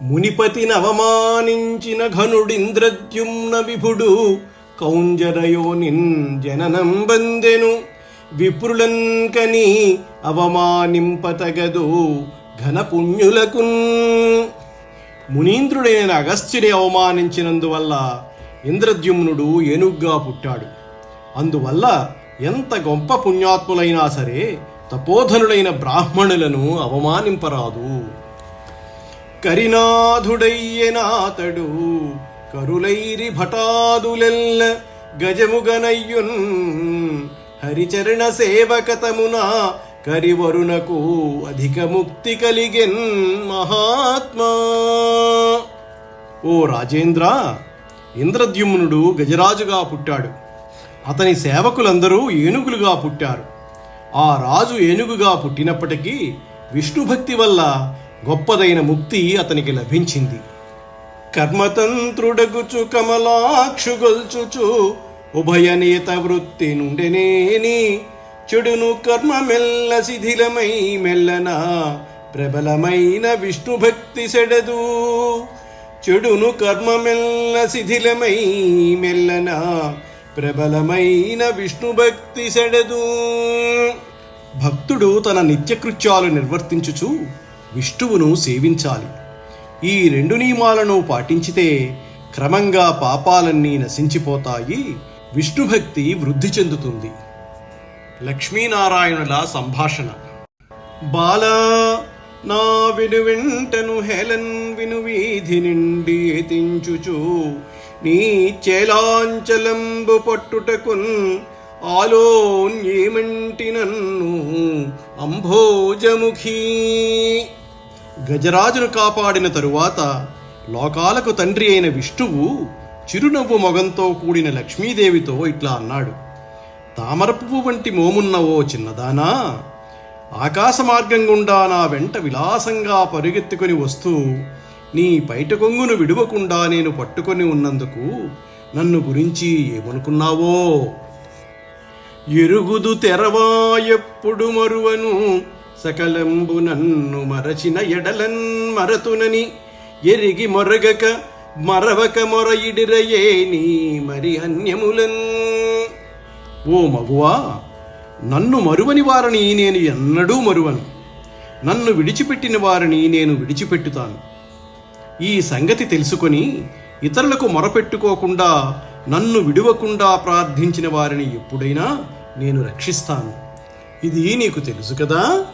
మునిపతిని అవమానించిన ఘనుడింద్రద్యుమ్న విభుడు కౌంజరయోనిన్ జననం బందెను. విప్రులన్ కని అవమానింపతగదు ఘనపుణ్యులకున్. మునీంద్రుడైన అగస్త్యుని అవమానించినందువల్ల ఇంద్రద్యుమ్నుడు ఏనుగ్గా పుట్టాడు. అందువల్ల ఎంత గొప్ప పుణ్యాత్ములైనా సరే తపోధనులైన బ్రాహ్మణులను అవమానింపరాదు. కరినాథుడయ్యనాతడు కరులైరి భటాదులెల్ల గజముగనయ్యున్. హరిచరణ సేవకతమున కరివరునకు అధిక ముక్తి కలిగెన్ మహాత్మా. ఓ రాజేంద్ర, ఇంద్రద్యుమ్నుడు గజరాజుగా పుట్టాడు. అతని సేవకులందరూ ఏనుగులుగా పుట్టారు. ఆ రాజు ఏనుగుగా పుట్టినప్పటికీ విష్ణుభక్తి వల్ల గొప్పదైన ముక్తి అతనికి లభించింది. కర్మతంత్రుడగుచు కమలాక్షుగొల్చుచు ఉభయనేత వృత్తి నుండెనేని. చెడును కర్మ మెల్ల శిథిలమై మెల్లన ప్రబలమైన విష్ణుభక్తి సెడదు. చెడును కర్మ మెల్ల శిథిలమై మెల్లన ప్రబలమైన విష్ణుభక్తి సెడదు. భక్తుడు తన నిత్యకృత్యాలు నిర్వర్తించుచు విష్ణువును సేవించాలి. ఈ రెండు నియమాలను పాటించితే క్రమంగా పాపాలన్నీ నశించిపోతాయి, విష్ణుభక్తి వృద్ధి చెందుతుంది. లక్ష్మీనారాయణుల సంభాషణ. బాలా నా విను వెంటను హేళన్ విను వీధి నిండి ఎతించుచు నీ చేలాంచలంబు పట్టుటకున్ ఆలోన్యేమంటి నన్ను అంభోజముఖీ. గజరాజును కాపాడిన తరువాత లోకాలకు తండ్రి అయిన విష్ణువు చిరునవ్వు మొగంతో కూడిన లక్ష్మీదేవితో ఇట్లా అన్నాడు. తామర పువ్వు వంటి మోమున్న ఓ చిన్నదానా, ఆకాశ మార్గం గుండా నా వెంట విలాసంగా పరుగెత్తుకొని వస్తూ నీ పైట కొంగును విడువకుండా నేను పట్టుకొని ఉన్నందుకు నన్ను గురించి ఏమనుకున్నావో. ఎరుగుదు తెరవా ఎప్పుడు మరువను సకలంబు నన్ను మరచిన ఎడలన్ మరతునని ఎరిగి మొరగక మరవక మొరయిడిరయే నీ మరి అన్యములన్. ఓ మగువా, నన్ను మరువని వారిని నేను ఎన్నడూ మరువను. నన్ను విడిచిపెట్టిన వారిని నేను విడిచిపెట్టుతాను. ఈ సంగతి తెలుసుకొని ఇతరులకు మొరపెట్టుకోకుండా నన్ను విడువకుండా ప్రార్థించిన వారిని ఎప్పుడైనా నేను రక్షిస్తాను. ఇది నీకు తెలుసు కదా.